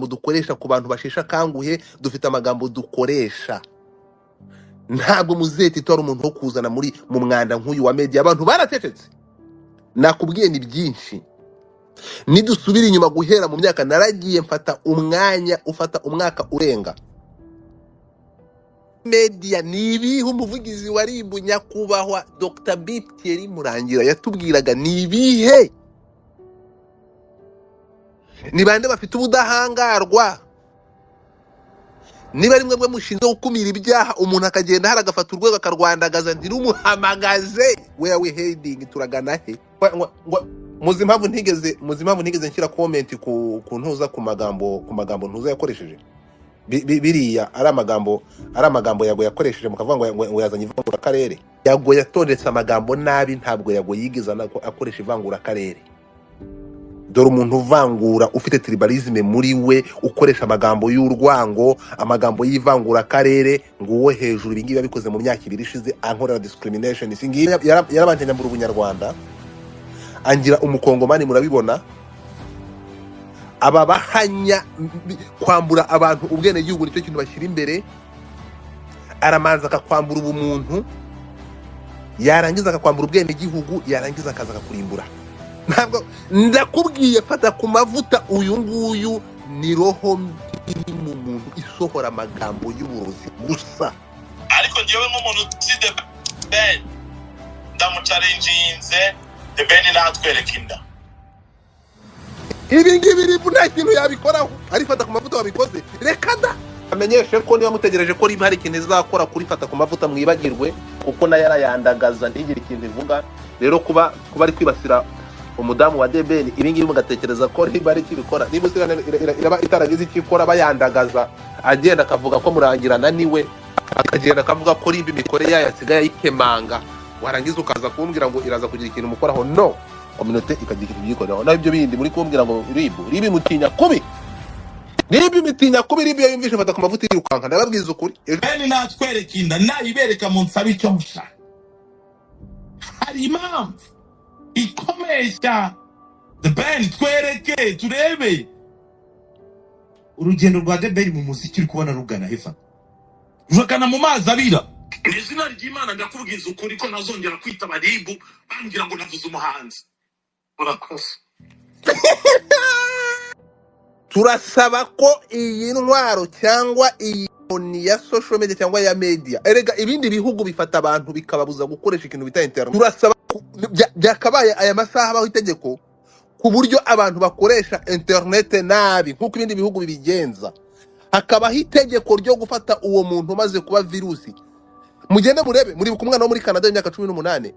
dukoresha ku bantu bashesha kanguhe, dufite amagambo dukoresha. Ntabwo muzeti tora umuntu wo kuzana muri mu mwanda nk'uyu wa media. Abantu baracecetse, nakubwiye ni byinshi. Nidusubira inyuma guhera mu myaka, naragiye mfata umwaka urenga. Media nibihe umuvugizi wa RIB nyakubahwa Dr. Biptieri Murangira yatubwiraga nibihe? Ni bande bafite ubudahangarwa? Niba rimwe mwe mushinzwe gukumira ibyaha, umuntu akagenda hari agafata urwego akarwandagaza ntirumuhamagaze, where we heading, turagana he? Muzimpamvu ntigeze nshyira comment ku ntuza ku magambo ntuza yakoresheje. Biriya ari amagambo yago yakoresheje mukavuga ngo yazanye ivangura karere. Yago yatondetse amagambo nabi, ntabwo yago yigiza akoresha ivangura karere. Dore umuntu uvangura, ufite tribalisme muri we, ukoresha amagambo y'urwango, amagambo y'ivangura karere, ngo uwo hejuru ibingi babikoze mu myaka 2 ishize, ankorera discrimination. Singi yarabanje nyambura ubunyarwanda, angira umukongomani, murabibona. Aba bahanya kwambura abantu ubwene gihugu nicyo kintu bashyira imbere. Aramanza akakwambura ubumuntu, yarangiza akakwambura ubwene gihugu, yarangiza akaza akakurimbura. Ntabwo ndakubwiye, Fatakumavuta uyu nguyu ni roho iri mu muntu isohora amagambo y'uburozi gusa. Ariko njewe nk'umuntu uzi The Ben, ndamucalenjinze The Ben natwereka inda. Ibi ngibi RIB nta kintu yabikoraho, ari Fatakumavuta wabikoze. Reka da amenyeshe ko niba mutegereje ko RIB hari ikintu izakora kuri Fatakumavuta, mwibagirwe, kuko nayo yarayandagaza ntigire ikintu ivuga. Rero kuba ari kwibasira umudamu wa Debeni, ibi ngibi mugatekereza ko RIB ari kibikora. Niba usigana iraba itaragize ikikora bayandagaza, agenda akavuga ko Murangirana niwe, akagenda akavuga ko RIB imikore yasigaye ayikemanga, warangiza ukaza kumbwira ngo iraza kugira ikintu mukoraho. No, community ikagira ikintu yikoraho. Naho ibyo bindi muri kumbwira ngo RIB mutinya kubi. RIB mutinya kubi. RIB yumvishe Fatakumavuta irukanka, ndababwiza ukuri. Ben natwereka inda, nayibereka mu nsabe icyo mushaka. Hari impamvu ikomesha The Ben, twereke turebe urugendo rwa The Ben mu muziki uri kubona rugana hefa, rugana mu mazi abira. Izina ry'Imana ndakubwiza ukuri ko nazongera kwitaba RIB bangira ngo navuze umuhanzi. Urakoze. Turasaba ko iyi ntwaro cyangwa iyi ni ya social media cyangwa ya media, erega ibindi bihugu bifata abantu bikababuza gukoresha ikintu bita internet. Turasaba byakabaye aya masaha baho itegeko ku buryo abantu bakoresha internet nabi nkuko ibindi bihugu bibigenza. Hakabaho itegeko ryo gufata uwo muntu maze kuba virusi. Mugende murebe, muri kumwana wo muri Canada y'imyaka 18,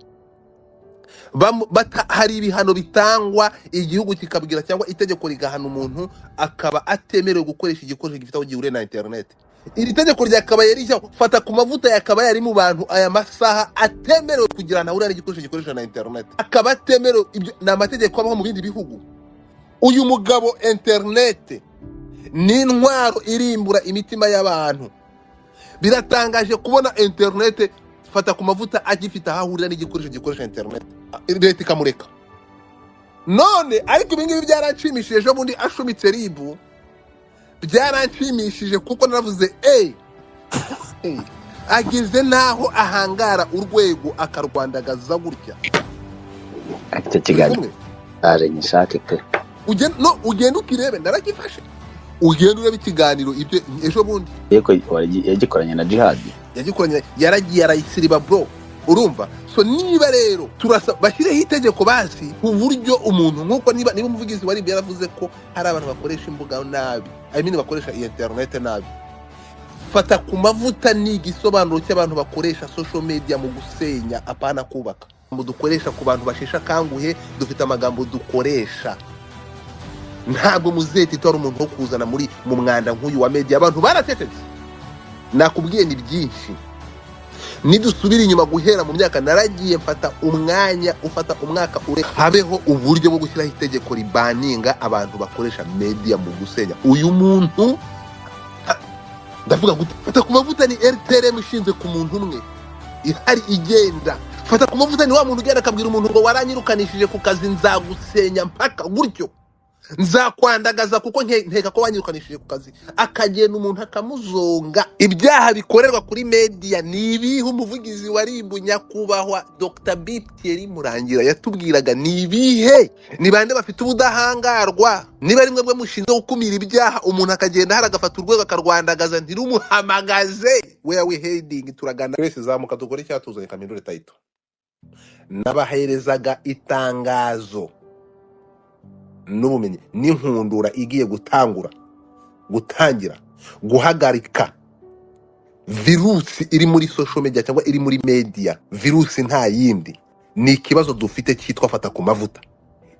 hari ibihano bitangwa, igihugu kikabwira cyangwa itegeko rigahana umuntu akaba atemerewe gukoresha igikoresho gifite aho gihure na internet. Iri tegeko ryakabaye rishya, Fatakumavuta yakaba yari mu bantu aya masaha atemerewe kugira na urane igikoresho gikoresha na internet, akaba atemerewe. Ibyo na amategeko abaho mu bindi bihugu. Uyu mugabo internet ni intwaro irimbura imitima y'abantu. Biratangaje kubona internet Fatakumavuta agifite aho ahurira n'igikoresho gikoresha internet, leta ikamureka. None ariko ibingibi byaranshimishije ejo bundi ashumitse RIB, byaranshimishije kuko naravuze agize naho ahangara urwego akarwandagaza gutya. Ati kigali are nyishake pe. Ugenda ukirebe, naragifashe. Ugenda urebe ikiganiro ibyo ejo bundi yego yagikoranye na Jihad, yagikoranye, yaragiye arayisiriba bro, urumva. So niba rero bashyireho itegeko basi ku buryo umuntu nkuko niba umuvugizi wa RIB yaravuze ko hari abantu bakoresha imbuga nabi, bakoresha internet nabi. Fatakumavuta ni igisobanuro cy'abantu bakoresha social media mu gusenya apana kubaka. Dukoresha ku bantu bashesha kanguhe, dufite amagambo dukoresha. Ntabwo muzeti tora umuntu wo kuzana muri mu mwanda nk'uyu wa media. Abantu baracecetse, nakubwiye ni byinshi. Nidusubira inyuma guhera mu myaka, naragiye mfata umwaka ure, habeho uburyo bwo gushyiraho itegeko ribaninga abantu bakoresha media mu gusenya. Uyu muntu ndavuga gute? Fatakumavuta ni RTRM ishinze ku muntu umwe ihari igenda. Fatakumavuta ni wa muntu ugenda akabwira umuntu ngo waranyirukanishije ku kazi nzagusenya mpaka gutyo. nzakwandagaza kuko nkeka ko wanyirukanishije ku kazi, akagenda umuntu akamuzonga. Ibyaha bikorerwa kuri media ni ibihe? Umuvugizi wa RIB nyakubahwa Dr. Thierry Murangira yatubwiraga ni ibihe? Ni bande bafite ubudahangarwa? Niba ari mwebwe mushinzwe gukumira ibyaha, umuntu akagenda hari agafata urwego akarwandagaza ntirumuhamagaze, where we heading? Turagana twese, zamuka dukore icyatuzanye kamindure tayito. Nabaherezaga itangazo n'ubumenyi n'inkundura igiye gutangira guhagarika virusi iri muri social media cyangwa iri muri media. Virusi nta yindi, ni ikibazo dufite cyitwa Fatakumavuta,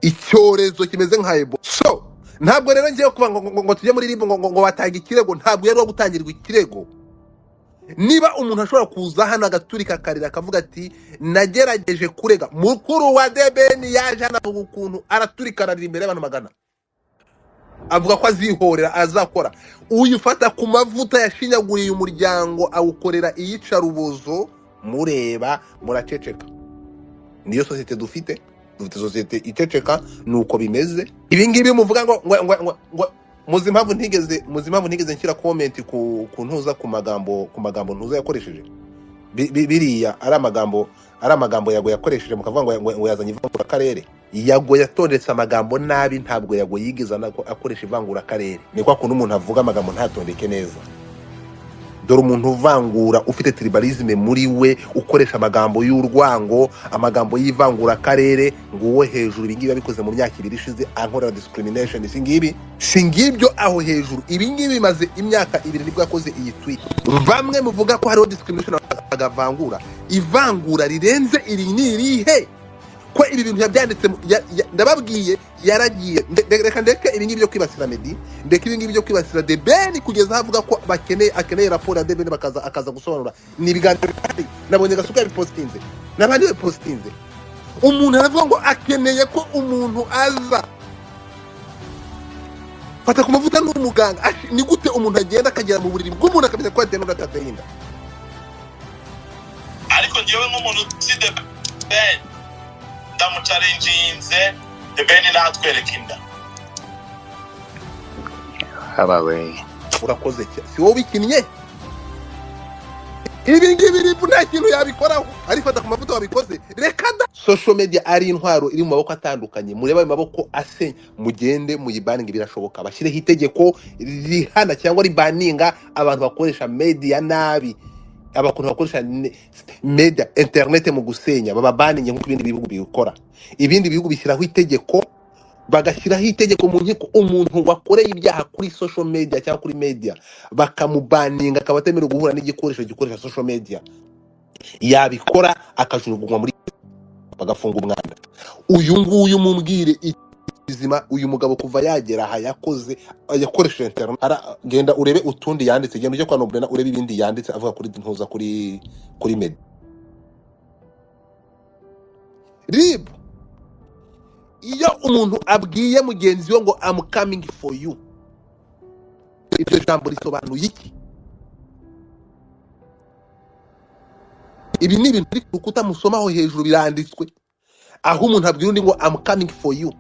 icyorezo kimeze nka Ebola. So ntabwo rero ngiye kuba ngo tujye muri RIB ngo watanga ikirego. Ntabwo rero gutangirwa ikirego. Niba umuntu ashobora kuza hano agaturika akarira akavuga ati nagerageje kurega, mukuru wa debeni yaje hano avuga ukuntu araturika ararira imbere y'abantu magana, avuga ko azihorera azakora. Uyu Fatakumavuta yashinyaguriye umuryango awukorera iyicarubozo, mureba muraceceka. Niyo sosiyete dufite sosiyete iceceka, nuko bimeze. Ibi ngibi muvuga ngo muzimpamvu ntigeze nshyira comment ku ntuza ku magambo ntuza yakoresheje. Biriya ari amagambo yago yakoresheje, mukavuga ngo yazanye ivangura karere. Yago yatondetse amagambo nabi, ntabwo yago yigeza akoresha ivangura karere. Ni kwa kuntu umuntu avuga amagambo ntatondeke neza. Dore umuntu uvangura ufite tribalisme muri we, ukoresha amagambo y'urwango, amagambo y'ivangura karere, ngo uwo hejuru. Ibi ngibi yabikoze mu myaka 2 ishize, ankorera discrimination. Singibyo aho hejuru. Ibi ngibi bimaze imyaka 2 nibwo yakoze iyi tweet. Bamwe muvuga ko hariho discrimination agavangura. Ivangura rirenze iri ni irihe? Ko ibi bintu yabyanditse ndababwiye yaragiye. Reka ndeke ibi ngibi byo kwibasira Medi, ndeke ibi ngibi byo kwibasira The Ben, kugeza havuga ko akeneye raporo ya The Ben akaza gusobanura. Ni ibiganiro kandi nabonye gasuka yabipostinze n'abandi bapostinze. Umuntu aravuga ngo akeneye ko umuntu aza. Fatakumavuta n'umuganga. Ni gute umuntu agenda akagera mu buriri bw'umuntu akamenya ko atenda udatatarinda? ariko ngewe nk'umuntu uzi The Ben ndamucalenjinze, The Ben natwereka inda. Habawe Urakoze cyane, si wowe bikinnye. Ibi ngibi RIB nta kintu yabikoraho, ari Fatakumavuta wabikoze. Reka da. Social media ari intwaro iri mu maboko atandukanye, mureba ayo maboko asenya, mugende muyibaninga. Birashoboka bashyireho itegeko rihana cyangwa ribaninga abantu bakoresha media nabi, abakuntu bakoresha media internet mu gusenya, bababaninge nk'uko ibindi bihugu bikora. Ibindi bihugu bishyiraho itegeko, bagashyiraho itegeko mu nkiko, umuntu wakoreye ibyaha kuri social media cyangwa kuri media bakamubaninga, akaba atemerewe guhura n'igikoresho gikoresha social media. Yabikora akajugunywa muri, bagafunga umwanda. Uyu nguyu mumbwire izima, uyu mugabo kuva yagera aha yakoresheje internet. Genda urebe utundi yanditse, genda ujye kwa Nobrena urebe ibindi yanditse avuga kuri ntuza kuri media. RIB iyo umuntu abwiye mugenzi we ngo I'm coming for you, ibyo jambo risobanuye iki? Ibi ni ibintu biri ku rukuta musomaho hejuru, biranditswe. Aho umuntu abwira undi ngo I'm coming for you,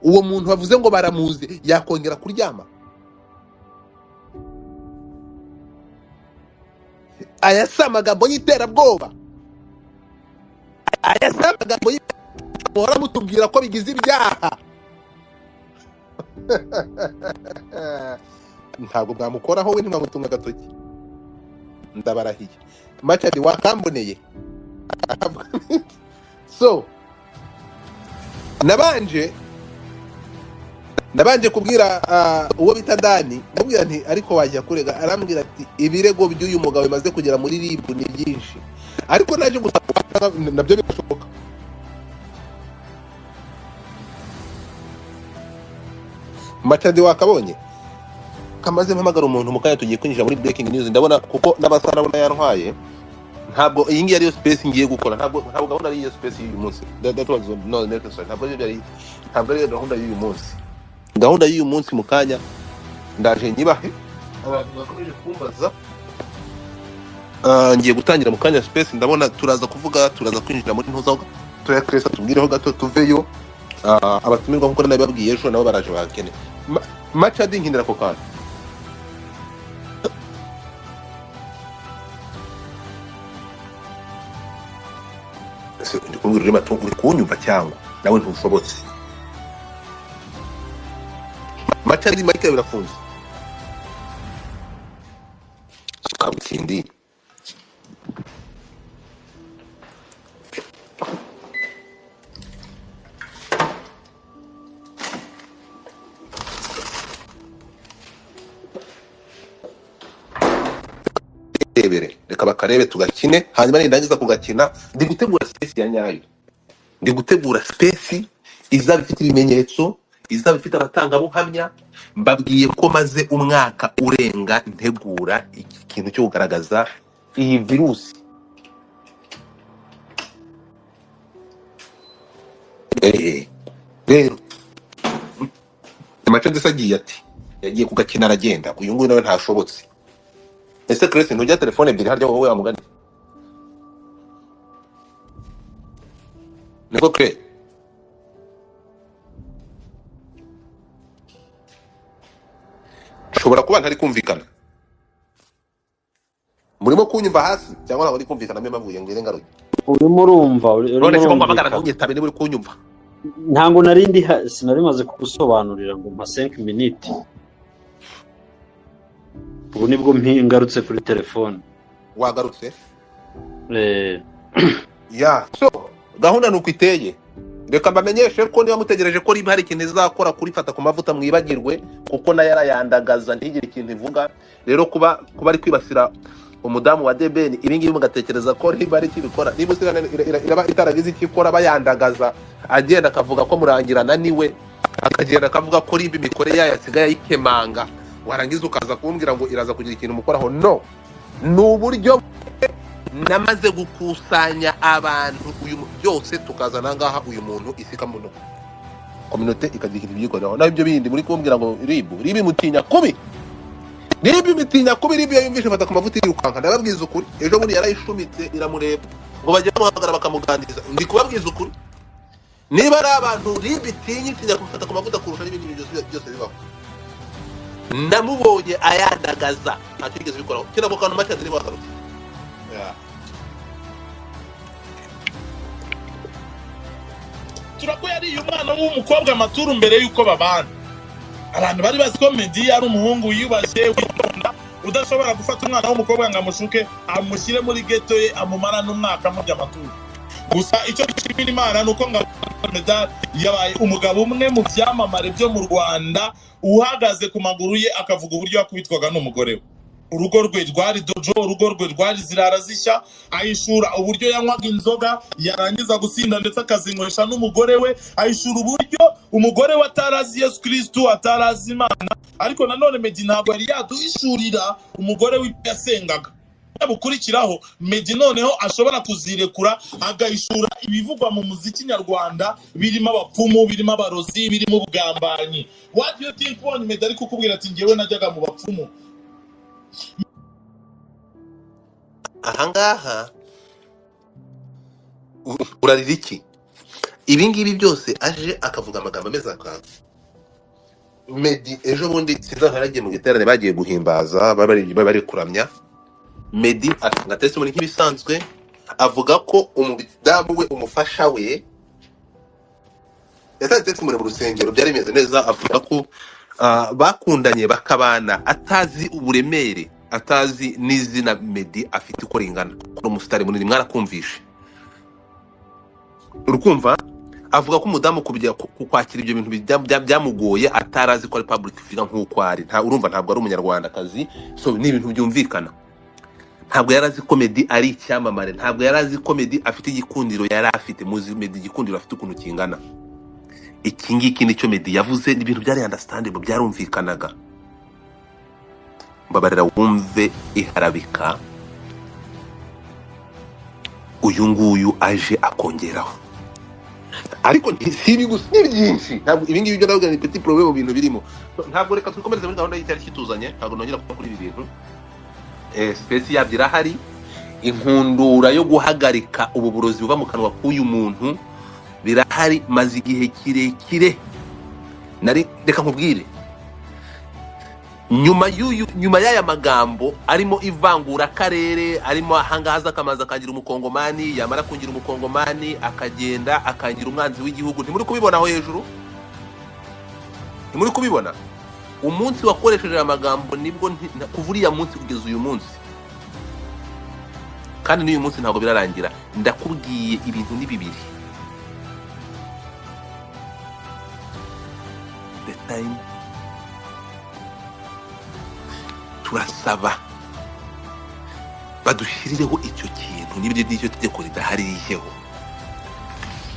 uwo muntu bavuze ngo baramuzi yakongera kuryama? Aya si amagambo y'iterabwoba, aya si amagambo y'iterabwoba mutubwira ko bigize ibyaha. Ntabwo bwamukoraho, we ntimwamutunga agatoki, ndabarahiye. Machadi wakamboneye. So nabanje kubwira uwo bita Dani, ndabwira nti ariko wajya kurega. Arambwira ati ibirego by'uyu mugabo bimaze kugera muri RIB ni byinshi, ariko naje gusaba nabyo birashoboka. Machadi wakabonye kamaze mpamagara umuntu mukanya tugiye kwinjira muri breaking news. Ndabona kuko n'abasara bona yantwaye. Ntabwo iyi ngiyi ariyo space ngiye gukora, ntabwo gahunda ari iyo space y'uyu munsi. That was no necessary. Ntabwo ari gahunda y'uyu munsi. Gahunda y'uyu munsi mukanya ndaje nyibahe abantu bakomeje kumbaza. Ngiye gutangira mukanya space. Ndabona turaza kwinjira muri ntuza, turayakresa tubwireho gato tuveyo. abatumirwa nkuko nabibabwiye ejo nabo baraje bakene Machadi nkinira ako kantu ndi kubwira urema uri kunyumva cyangwa nawe ntushobotse Machadi Michael birafunze kabutindi reka bakarebe tugakine hanyuma nindangiza kugakina ndi gutegura space ya nyayo ndi gutegura space izaba ifite ibimenyetso izaba ifite abatangabuhamya mbabwiye ko maze umwaka urenga ntegura ikintu cyo kugaragaza iyi virusi rero Machadi sagiye ati yagiye kugakina aragenda uyu nguyu nawe ntashobotse ese Chris ntujya telefone ebyiri harya wowe wamugani niko Chris shobora kuba ntari kumvikana murimo kunyumva hasi cyangwa ntabwo ari kumvikana mbe mavuye ngo irengaruye urimo urumva none se ngo amagana ntugitabe niba uri kunyumva ntango narindi sinari maze kugusobanurira ngo mpa 5 minutes ubu nibwo mpingarutse kuri telefone wagarutse ya so gahunda nuko iteye reka mbamenyeshe ko niba mutegereje ko riba hari ikintu izakora kuri Fatakumavuta mwibagirwe kuko nayo yarayandagaza ntigire ikintu ivuga rero kuba ari kwibasira umudamu wa Debeni ibingibi mugatekereza ko riba ari kibikora niba usigana iraba itaragize ikikora bayandagaza agenda akavuga ko murangirana niwe akagenda akavuga ko riba imikore yasigaye ayikemanga warangiza ukaza kumbwira ngo iraza kugira ikintu mukoraho no n'uburyo namaze gukusanya abantu uyu byose tukazana ngaha uyu muntu isika muno community ikagira ibintu byikoraho naho ibyo bindi muri kumbwira ngo ribi mutinya kubi ribi yumvishe Fatakumavuta irukanka ndababwiza ukuri ejo muri yarayishumitse iramureba ngo bajye bamuhamagara bakamuganiriza ndi kubabwiza ukuri niba ari abantu ribi tinya Fatakumavuta kurusha n'ibindi byose bibaho namubonye ayandagaza ntakigeze bikoraho kina ko kantu Machadi niba wagarutse turako yari umwana w'umukobwa amaturu mbere yuko babana abantu bari bazi ko Meddy ari umuhungu yubashye witonda udashobora gufata umwana w'umukobwa ngo amushuke amushyire muri ghetto ye amumara n'umwaka mujya amaturu gusa icyo gishimira Imana nuko Meddy yabaye umugabo umwe mu byamamare byo mu Rwanda uhagaze ku maguru ye akavuga uburyo yakubitwaga n'umugore we urugo rwe rwari dojo urugo rwe rwari zirara zishya ayishura uburyo yanywaga inzoga yarangiza gusinda ndetse akazinywesha n'umugore we ayishura uburyo umugore we atarazi Yesu Kristo atarazi Imana ariko nanone Meddy ntabwo yari yaduhishurira umugore we yasengaga bukurikiraho Meddy noneho ashobora kuzirekura agahishura ibivugwa mu muziki nyarwanda birimo abapfumu birimo abarozi birimo ubugambanyi what do you think when Meddy ari kukubwira ati ngewe najyaga mu bapfumu ahangaha urarira iki ibingibi byose aje akavuga amagambo ameze akaga Meddy ejo bundi sinzaharagiye mu giterane bagiye guhimbaza bari kuramya Meddy atanga testimony nk'ibisanzwe avuga ko umudamu we umufasha we yatanze testimony mu rusengero byari bimeze neza avuga ko bakundanye bakabana atazi uburemere atazi n'izina Meddy afite uko ringana kuri umusitari munini mwarakumvishe urukumva avuga ko umudamu kwakira ibyo bintu byamugoye atarazi ko ari public figure nk'uko ari urumva ntabwo ari umunyarwandakazi so ni ibintu byumvikana ntabwo yarazi ko Meddy ari icyamamare ntabwo yarazi ko Meddy afite igikundiro yari afite muzi Meddy igikundiro afite ukuntu kingana iki ngiki nicyo Meddy yavuze ibintu byari understandable byarumvikanaga mbabarira wumve iharabika uyu nguyu aje akongeraho ariko ntibibi gusa byinshi ntabwo ibi ngibi byo navuga ni petit problème mu bintu birimo ntabwo reka twikomereze muri gahunda y'itari kituzanye ntabwo nongera kuba kuri ibi bintu space yabyo irahari inkundura yo guhagarika ubu burozi buva mu kanwa k'uyu muntu birahari maze igihe kirekire. Reka nkubwire, nyuma y'aya magambo arimo ivangura akarere, arimo ahangaza akamaza akangira umukongomani, yamara kungira umukongomani akagenda akangira umwanzi w'igihugu. Ntimuri kubibona aho hejuru? Ntimuri kubibona? Umunsi wakoresheje amagambo nibwo kuva uriya munsi kugeza uyu munsi, kandi n'uyu munsi ntabwo birarangira. Ndakubwiye ibintu ni bibiri. The time turasaba badushirireho icyo kintu, niba n'iryo tegeko ridahari rishyeho.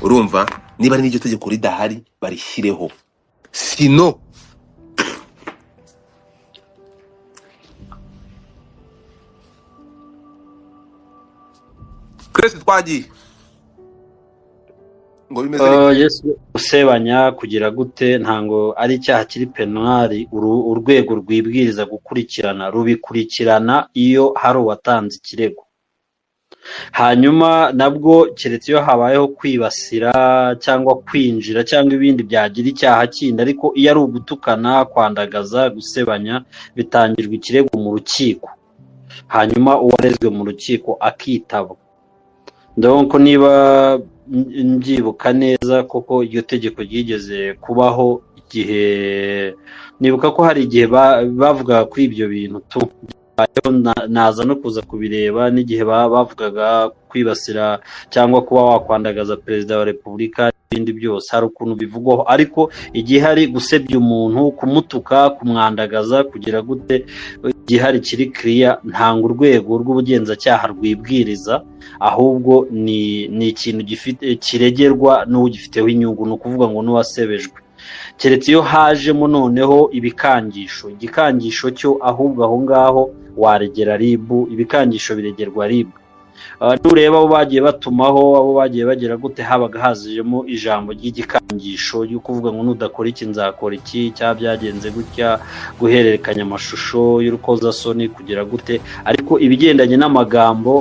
Urumva? Niba ari n'iryo tegeko ridahari barishyireho, sino Chris twagiye ngo bimeze yes, usebanya kugira gute ntango ari icyaha kiri penali. Urwego rwibwiriza gukurikirana rubikurikirana iyo hari uwatanze ikirego, hanyuma nabwo keretse iyo habayeho kwibasira cyangwa kwinjira cyangwa ibindi byagira icyaha kindi. Ariko iyo ari ugutukana, kwandagaza, gusebanya, bitangirwa ikirego mu rukiko, hanyuma uwarezwe mu rukiko akitaba. Donc niba mbyibuka neza koko iryo tegeko ryigeze kubaho igihe, nibuka ko hari igihe bavuga kuri ibyo bintu naza no kuza kubireba, n'igihe bavugaga kwibasira cyangwa kuba wakwandagaza perezida wa repubulika n'ibindi byose, hari ukuntu bivugwaho. Ariko igihe hari gusebya umuntu, kumutuka, kumwandagaza, kugira gute, igihe hari kiri clear, ntanga urwego rw'ubugenzacyaha rwibwiriza, ahubwo ni ikintu kiregerwa n'ugifiteho inyungu, ni ukuvuga ngo n'uwasebejwe. Keretse iyo hajemo noneho ibikangisho, igikangisho cyo ahubwo aho ngaho waregera ribu, ibikangisho biregerwa ribu. Nureba abo bagiye batumaho, abo bagiye bagira gute, habaga hazijemo ijambo ry'igikangisho yo kuvuga ngo nudakora iki nzakora iki, cya byagenze gutya, guhererekanya amashusho y'urukozasoni, kugira gute. Ariko ibigendanye n'amagambo,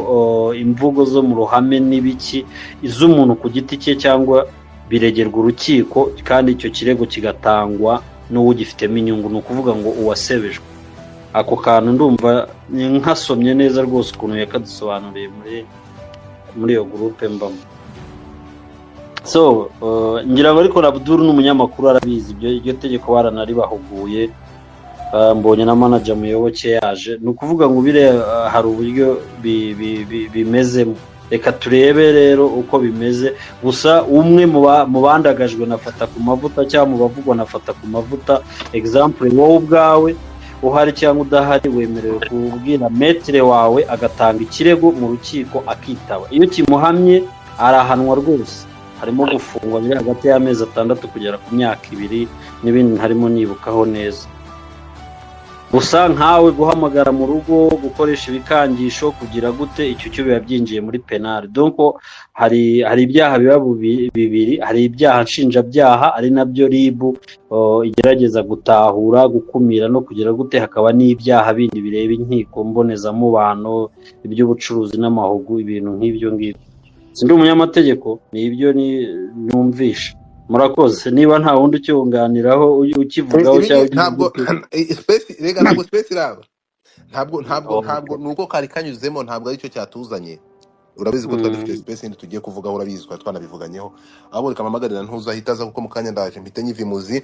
imvugo zo mu ruhame n'ibiki, iz'umuntu ku giti cye cyangwa biregerwa urukiko, kandi icyo kirego kigatangwa n'uwugifitemo inyungu, ni ukuvuga ngo uwasebejwe. Ako kantu ndumva nkasomye neza rwose ukuntu yakadusobanuriye muri iyo groupe mbamo. So ngira ngo ariko Abdul n'umunyamakuru arabizi iryo tegeko baranaribahuguye, mbonye na manager Muyoboke yaje. Ni ukuvuga ngo hari uburyo bimezemo. Reka turebe rero uko bimeze. Gusa umwe mu bandagajwe na Fatakumavuta cyangwa mu bavugwa na Fatakumavuta, example wowe ubwawe uhari cyangwa udahari, wemerewe kubwira metre wawe agatanga ikirego mu rukiko akitaba. Iyo kimuhamye arahanwa rwose, harimo gufungwa biri hagati y'amezi 6 kugera ku myaka 2 n'ibindi harimo nibukaho neza. Gusa nkawe guhamagara mu rugo, gukoresha ibikangisho, kugira gute, icyo cyo biba byinjiye muri penal. Donc hari ibyaha biba bibiri, hari ibyaha nshinjabyaha ari nabyo ribu igerageza gutahura, gukumira no kugira gute, hakaba n'ibyaha bindi bireba inkiko mbonezamubano, iby'ubucuruzi n'amahugu, ibintu nk'ibyo ngibyo. Sindi umunyamategeko, ni ibyo numvisha. Murakoze. Niba nta wundi ucyunganiraho ukivugaho cyangwa ntabwo space iraba, ntabwo nuko kari kanyuzemo, ntabwo ari cyo cyatuzanye. Urabizi ko twafite space indi tugiye kuvugaho, urabizi ko twanabivuganyeho. Abo reka mamagarira ntuzahitaza kuko mukanya ndaje mpite nyivimuzi.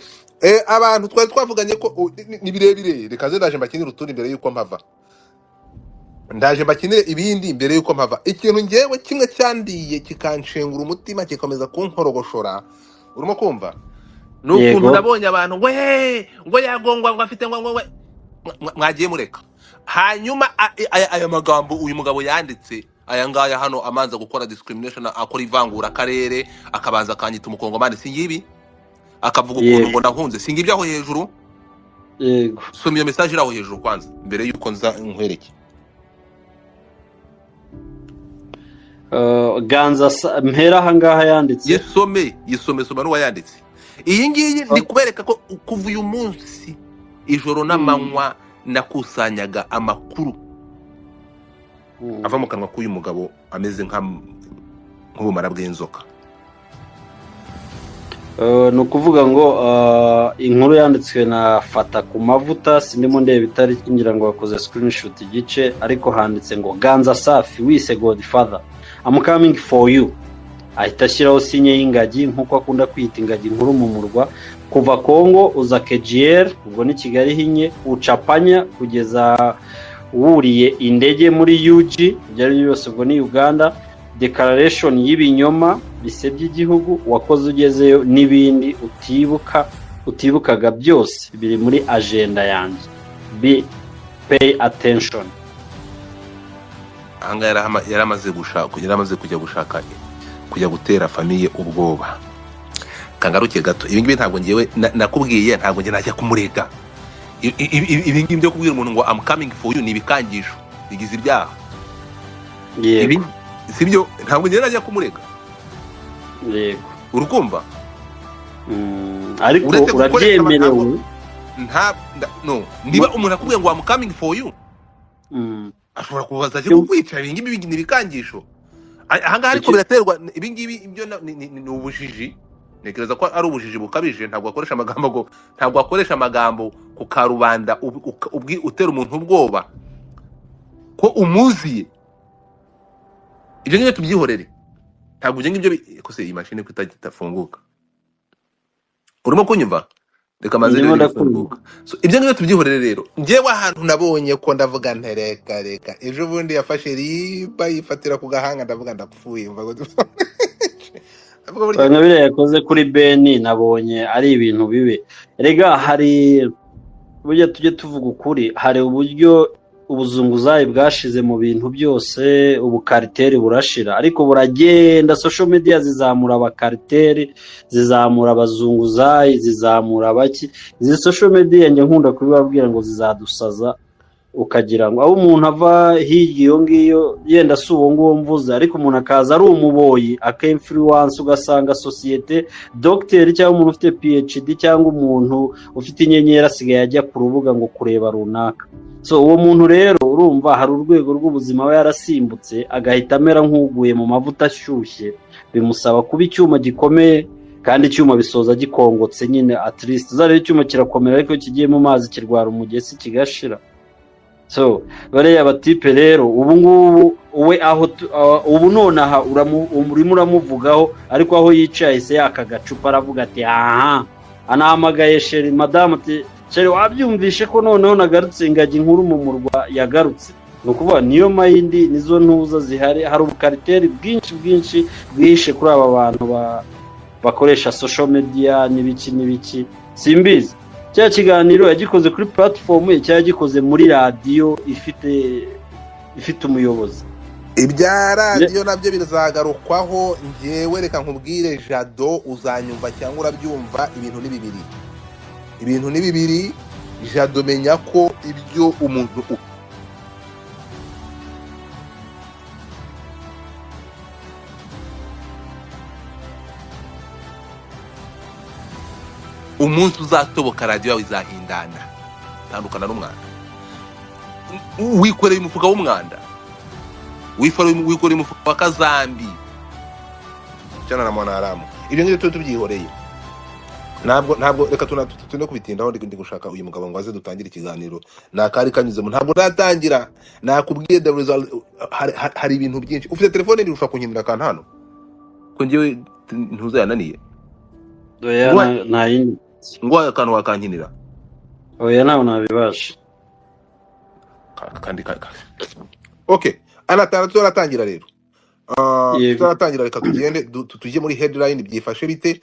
Abantu twari twavuganye ko ni birebire, reka ndaje mbakinira utundi imbere yuko mpava. Ndaje mbakinire ibindi imbere yuko mpava. Ikintu ngewe kimwe cyandiye kikanshengura umutima, kikomeza kunkorogoshora. Urimo kumva? Nukuntu nabonye abantu ngo yagongwa ngo afite ngo mwagiye mureka. Hanyuma aya magambo uyu mugabo yanditse, aya ngaya hano amanza gukora discrimination, akora ivangura akarere, akabanza akanyita umukongomani, singibi akavuga ukuntu ngo ndahunze, singibyo aho hejuru. Yego, soma iyo message iraho hejuru kwanza mbere yuko nza nkwereke. Ganza mpera hangaha yanditse. Yisome soma n'uwa yanditse. Iyi ngiyi ni kubereka ko kuva uyu munsi ijoro n'amanywa nakusanyaga amakuru ava mu kanwa k'uyu mugabo ameze nk'ubumara bw'inzoka. Ni ukuvuga ngo inkuru yanditswe na Fatakumavuta, sindimo ndeba itariki ngira ngo wakoze screenshot igice, ariko handitse ngo Ganza Safi wise Godfather I'm coming for you. Ahita ashyiraho sinye y'ingagi nk'uko akunda kwita ingagi nkuru mu murwa, kuva Kongo uza KGL ubwo ni Kigali hinye, ucapanya kugeza wuriye indege muri UG byari byose ubwo ni Uganda, declaration y'ibinyoma bisebye igihugu wakoze ugezeyo n'ibindi utibukaga byose biri muri agenda yanjye. Pay attention. Anga yaramaze kujya gutera famiye ubwoba. Kangaruke gato ibi ngibi ntabwo ngiyewe nakubwiye, ntabwo ngiye najya kumurega. Ibi ngibi byo kubwira umuntu ngo I'm coming for you ni ibikangisho bigize ibyaha. Yego. Sibyo, ntabwo ngiye najya kumurega. Yego. Urukumva? Ariko urabyemerewe. No, niba umuntu akubwiye ngo I'm coming for you. Ashobora kubaza cyo kukwica ibi ngibi ni ibikangisho. Ahangaha ariko biraterwa ibi ngibi ibyo ni ubujiji. Nekereza ko ari ubujiji bukabije, ntabwo akoresha amagambo ku karubanda utera umuntu ubwoba ko umuziye. Ibyo ngibyo tubyihorere. Ntabwo ibyo ngibyo kose iyi machine kutafunguka. Urimo kunyumva? Reka maze ifunguka. So ibyo ngibyo tubyihorere rero. Ngewe ahantu nabonye ko ndavuga ntereka reka. Ejo bundi yafashe riba yifatira ku gahanga ndavuga ndapfuye mva ngo Bangabire yakoze kuri Beni nabonye ari ibintu bibe. Rega hari burya tujye tuvuga ukuri, hari uburyo ubuzunguzayi bwashize mu bintu byose, ubukariteri burashira, ariko buragenda social media zizamura abakariteri, zizamura abazunguzayi, zizamura abaki. Izi social media nge nkunda kubibabwira ngo zizadusaza, ukagira ngo aho umuntu ava hirya iyo ngiyo yenda si uwo nguwo mvuze, ariko umuntu akaza ari umuboyi aka-influence ugasanga societe docteur cyangwa umuntu ufite PhD cyangwa umuntu ufite inyenyeri asigaye ajya ku rubuga ngo kureba runaka. So uwo muntu rero urumva hari urwego rw'ubuzima we yarasimbutse agahita amera nk'uguye mu mavuta ashyushye, bimusaba kuba icyuma gikomeye, kandi icyuma bisoza gikongotse nyine at least. Zare icyuma kirakomera ariko kigiye mu mazi kirwara umugesi kigashira. So bariya abatipe rero ubu ngubu we aho ubu nonaha urimo uramuvugaho, ariko aho yicaye se yakagacupa aravuga ati aha anahamagaye sheri madame ati sheri wabyumvishe ko noneho nagarutse ingagi nkuru mu murwa yagarutse. Nukuvuga niyo mayindi nizo ntuza zihari, hari ubukariteri bwinshi bwihishe kuri aba bantu bakoresha social media n'ibiki simbizi. Cya kiganiro yagikoze kuri platform ye, cyagikoze muri radio ifite umuyobozi. Ibya radio nabyo bizagarukwaho. Ngewe reka nkubwire Jado, uzanyumva cyangwa urabyumva, ibintu ni bibiri. Jado menya ko ibyo umuntu uzatoboka radio yawe izahindana. Tandukana n'umwanda. Wikoreye umufuka w'umwanda. Wikoreye umufuka wa kazambi. Cyana na mwanaramu. Ibyo ngibyo tubyihoreye. Ntabwo reka tune kubitindaho ndi gushaka uyu mugabo ngo aze dutangire ikiganiro. Nakari kanyuzemo ntabwo natangira. Nakubwiye hari ibintu byinshi. Ufite telefone ndi ushaka kunyindira kan hano. Ko ngiye ntuzayananiye. Oya na yindi. Ngo akantu wakankinira. Oya nawe nabibasha. Kandi okay, turatangira rero. Turatangira reka tugende tujye muri headline byifashe bite.